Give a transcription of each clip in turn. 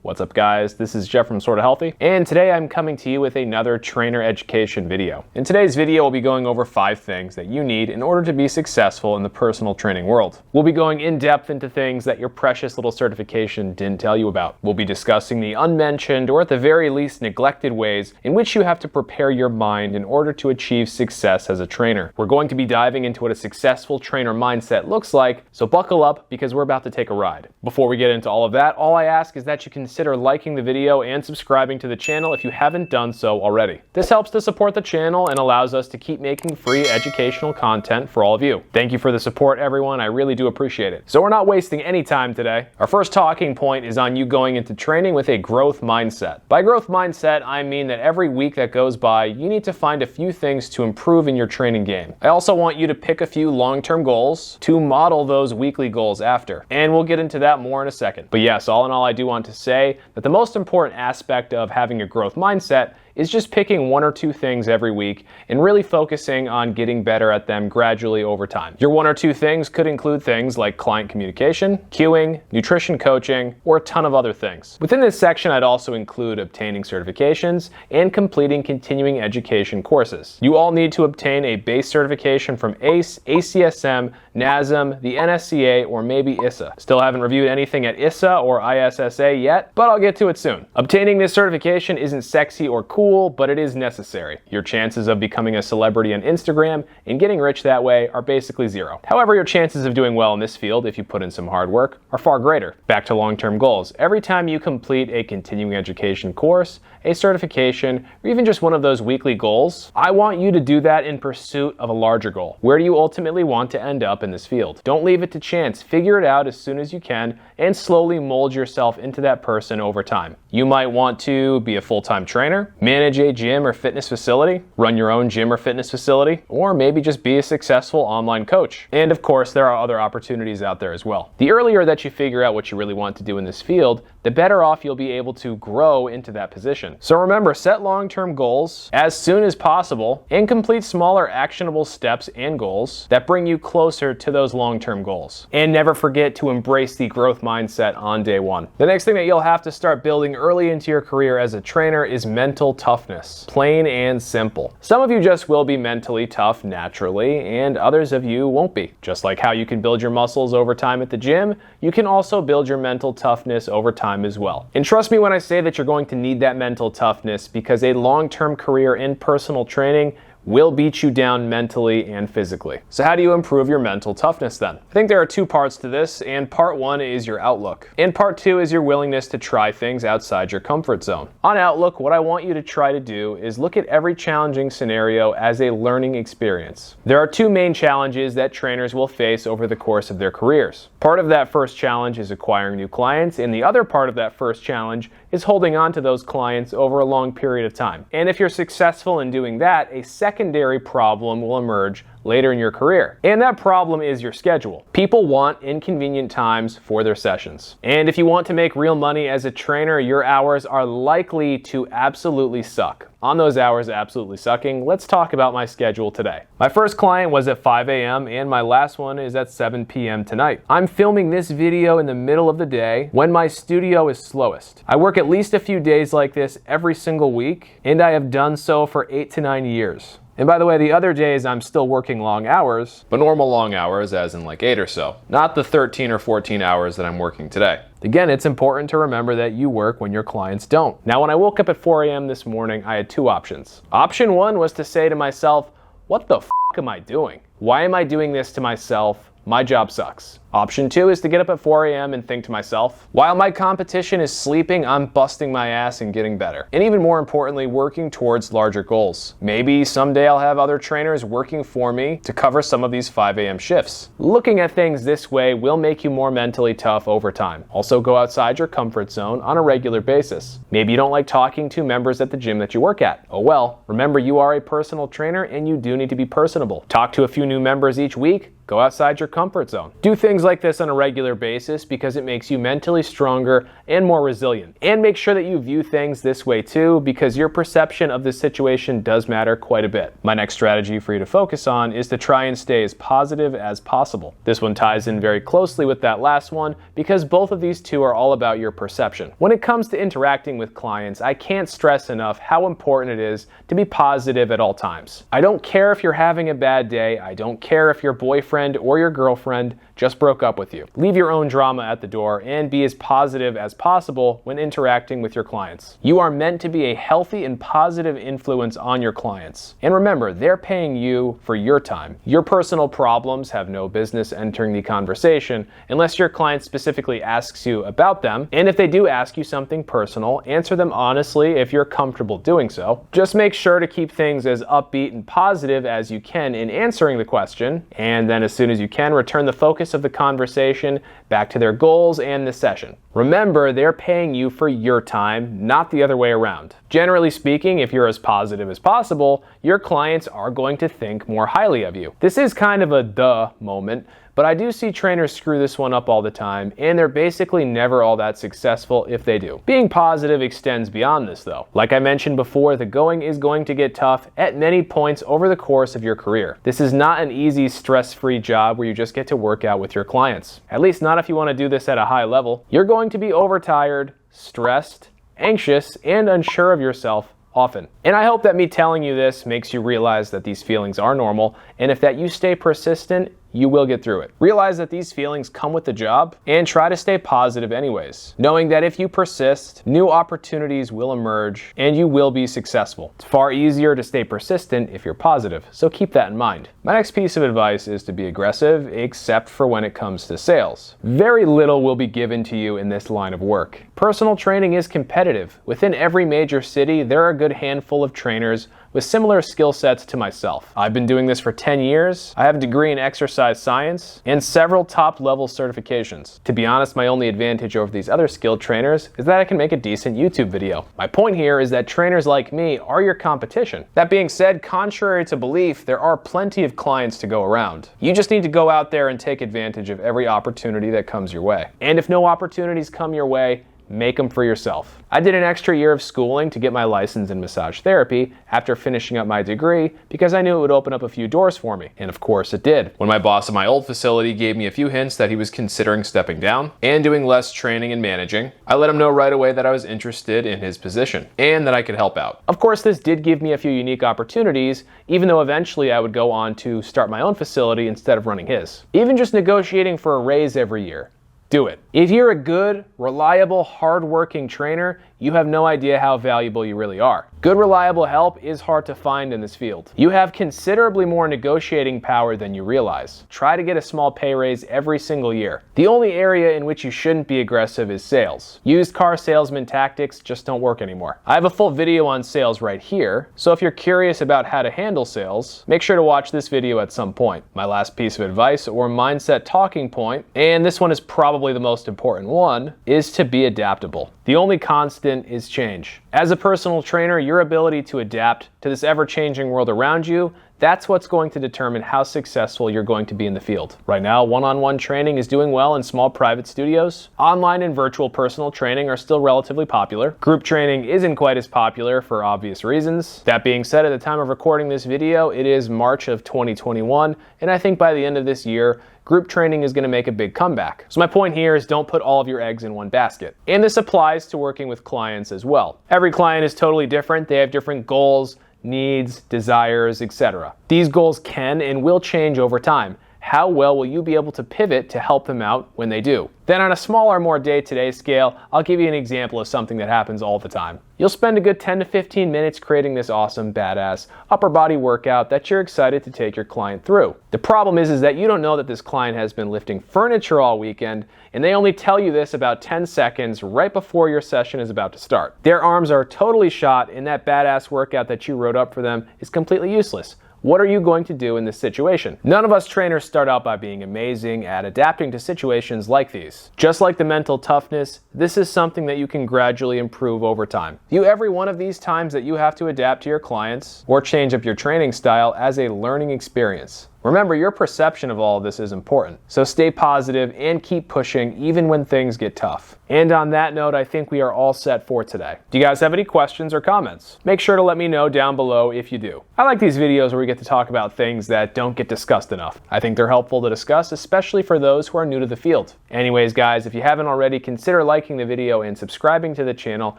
What's up guys, this is Jeff from Sorta Healthy, and today I'm coming to you with another trainer education video. In today's video, we'll be going over 5 things that you need in order to be successful in the personal training world. We'll be going in depth into things that your precious little certification didn't tell you about. We'll be discussing the unmentioned, or at the very least neglected ways in which you have to prepare your mind in order to achieve success as a trainer. We're going to be diving into what a successful trainer mindset looks like, so buckle up because we're about to take a ride. Before we get into all of that, all I ask is that you consider liking the video and subscribing to the channel if you haven't done so already. This helps to support the channel and allows us to keep making free educational content for all of you. Thank you for the support, everyone. I really do appreciate it. So we're not wasting any time today. Our first talking point is on you going into training with a growth mindset. By growth mindset, I mean that every week that goes by, you need to find a few things to improve in your training game. I also want you to pick a few long-term goals to model those weekly goals after. And we'll get into that more in a second. But yes, all in all, I do want to say that the most important aspect of having a growth mindset is just picking 1 or 2 things every week and really focusing on getting better at them gradually over time. Your 1 or 2 things could include things like client communication, queuing, nutrition coaching, or a ton of other things. Within this section, I'd also include obtaining certifications and completing continuing education courses. You all need to obtain a base certification from ACE, ACSM, NASM, the NSCA, or maybe ISSA. Still haven't reviewed anything at ISSA or ISSA yet, but I'll get to it soon. Obtaining this certification isn't sexy or cool, but it is necessary. Your chances of becoming a celebrity on Instagram and getting rich that way are basically 0. However, your chances of doing well in this field, if you put in some hard work, are far greater. Back to long-term goals. Every time you complete a continuing education course, a certification, or even just one of those weekly goals, I want you to do that in pursuit of a larger goal. Where do you ultimately want to end up in this field? Don't leave it to chance. Figure it out as soon as you can and slowly mold yourself into that person over time. You might want to be a full-time trainer, manage a gym or fitness facility, run your own gym or fitness facility, or maybe just be a successful online coach. And of course, there are other opportunities out there as well. The earlier that you figure out what you really want to do in this field, the better off you'll be able to grow into that position. So remember, set long-term goals as soon as possible and complete smaller actionable steps and goals that bring you closer to those long-term goals. And never forget to embrace the growth mindset on day 1. The next thing that you'll have to start building early into your career as a trainer is mental toughness. Plain and simple. Some of you just will be mentally tough naturally, and others of you won't be. Just like how you can build your muscles over time at the gym, you can also build your mental toughness over time as well. And trust me when I say that you're going to need that mental toughness, because a long-term career in personal training will beat you down mentally and physically. So how do you improve your mental toughness then? I think there are 2 parts to this, and part 1 is your outlook. And part 2 is your willingness to try things outside your comfort zone. On outlook, what I want you to try to do is look at every challenging scenario as a learning experience. There are 2 main challenges that trainers will face over the course of their careers. Part of that first challenge is acquiring new clients, and the other part of that first challenge is holding on to those clients over a long period of time. And if you're successful in doing that, a secondary problem will emerge later in your career. And that problem is your schedule. People want inconvenient times for their sessions. And if you want to make real money as a trainer, your hours are likely to absolutely suck. On those hours absolutely sucking, let's talk about my schedule today. My first client was at 5 a.m. and my last one is at 7 p.m. tonight. I'm filming this video in the middle of the day when my studio is slowest. I work at least a few days like this every single week, and I have done so for 8 to 9 years. And by the way, the other days I'm still working long hours, but normal long hours as in like 8 or so, not the 13 or 14 hours that I'm working today. Again, it's important to remember that you work when your clients don't. Now, when I woke up at 4 a.m. this morning, I had 2 options. Option 1 was to say to myself, what the f*** am I doing? Why am I doing this to myself? My job sucks. Option 2 is to get up at 4 a.m. and think to myself, while my competition is sleeping, I'm busting my ass and getting better. And even more importantly, working towards larger goals. Maybe someday I'll have other trainers working for me to cover some of these 5 a.m. shifts. Looking at things this way will make you more mentally tough over time. Also, go outside your comfort zone on a regular basis. Maybe you don't like talking to members at the gym that you work at. Oh well, remember you are a personal trainer and you do need to be personable. Talk to a few new members each week, Go outside your comfort zone. Do things like this on a regular basis because it makes you mentally stronger and more resilient. And make sure that you view things this way too, because your perception of this situation does matter quite a bit. My next strategy for you to focus on is to try and stay as positive as possible. This one ties in very closely with that last one because both of these two are all about your perception. When it comes to interacting with clients, I can't stress enough how important it is to be positive at all times. I don't care if you're having a bad day. I don't care if your boyfriend or your girlfriend just broke up with you. Leave your own drama at the door and be as positive as possible when interacting with your clients. You are meant to be a healthy and positive influence on your clients. And remember, they're paying you for your time. Your personal problems have no business entering the conversation unless your client specifically asks you about them. And if they do ask you something personal, answer them honestly if you're comfortable doing so. Just make sure to keep things as upbeat and positive as you can in answering the question, and then as soon as you can, return the focus of the conversation back to their goals and the session. Remember, they're paying you for your time, not the other way around. Generally speaking, if you're as positive as possible, your clients are going to think more highly of you. This is kind of a duh moment, but I do see trainers screw this one up all the time, and they're basically never all that successful if they do. Being positive extends beyond this though. Like I mentioned before, the going is going to get tough at many points over the course of your career. This is not an easy, stress-free job where you just get to work out with your clients. At least not if you want to do this at a high level. You're going to be overtired, stressed, anxious, and unsure of yourself often. And I hope that me telling you this makes you realize that these feelings are normal, and if that you stay persistent, you will get through it. Realize that these feelings come with the job and try to stay positive anyways, knowing that if you persist, new opportunities will emerge and you will be successful. It's far easier to stay persistent if you're positive, so keep that in mind. My next piece of advice is to be aggressive, except for when it comes to sales. Very little will be given to you in this line of work. Personal training is competitive. Within every major city, there are a good handful of trainers with similar skill sets to myself. I've been doing this for 10 years. I have a degree in exercise science and several top-level certifications. To be honest, my only advantage over these other skilled trainers is that I can make a decent YouTube video. My point here is that trainers like me are your competition. That being said, contrary to belief, there are plenty of clients to go around. You just need to go out there and take advantage of every opportunity that comes your way. And if no opportunities come your way, make them for yourself. I did an extra year of schooling to get my license in massage therapy after finishing up my degree because I knew it would open up a few doors for me. And of course it did. When my boss at my old facility gave me a few hints that he was considering stepping down and doing less training and managing, I let him know right away that I was interested in his position and that I could help out. Of course, this did give me a few unique opportunities, even though eventually I would go on to start my own facility instead of running his. Even just negotiating for a raise every year. Do it. If you're a good, reliable, hard-working trainer, you have no idea how valuable you really are. Good, reliable help is hard to find in this field. You have considerably more negotiating power than you realize. Try to get a small pay raise every single year. The only area in which you shouldn't be aggressive is sales. Used car salesman tactics just don't work anymore. I have a full video on sales right here, so if you're curious about how to handle sales, make sure to watch this video at some point. My last piece of advice or mindset talking point, and this one is probably the most important one, is to be adaptable. The only constant is change. As a personal trainer, your ability to adapt to this ever-changing world around you, that's what's going to determine how successful you're going to be in the field. Right now, one-on-one training is doing well in small private studios. Online and virtual personal training are still relatively popular. Group training isn't quite as popular for obvious reasons. That being said, at the time of recording this video, it is March of 2021, and I think by the end of this year, group training is going to make a big comeback. So my point here is don't put all of your eggs in one basket. And this applies to working with clients as well. Every client is totally different. They have different goals, needs, desires, etc. These goals can and will change over time. How well will you be able to pivot to help them out when they do? Then on a smaller, more day-to-day scale, I'll give you an example of something that happens all the time. You'll spend a good 10 to 15 minutes creating this awesome, badass upper body workout that you're excited to take your client through. The problem is that you don't know that this client has been lifting furniture all weekend, and they only tell you this about 10 seconds right before your session is about to start. Their arms are totally shot, and that badass workout that you wrote up for them is completely useless. What are you going to do in this situation? None of us trainers start out by being amazing at adapting to situations like these. Just like the mental toughness, this is something that you can gradually improve over time. View every one of these times that you have to adapt to your clients or change up your training style as a learning experience. Remember, your perception of all of this is important. So stay positive and keep pushing even when things get tough. And on that note, I think we are all set for today. Do you guys have any questions or comments? Make sure to let me know down below if you do. I like these videos where we get to talk about things that don't get discussed enough. I think they're helpful to discuss, especially for those who are new to the field. Anyways, guys, if you haven't already, consider liking the video and subscribing to the channel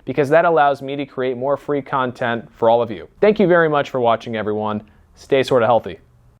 because that allows me to create more free content for all of you. Thank you very much for watching, everyone. Stay sorta healthy.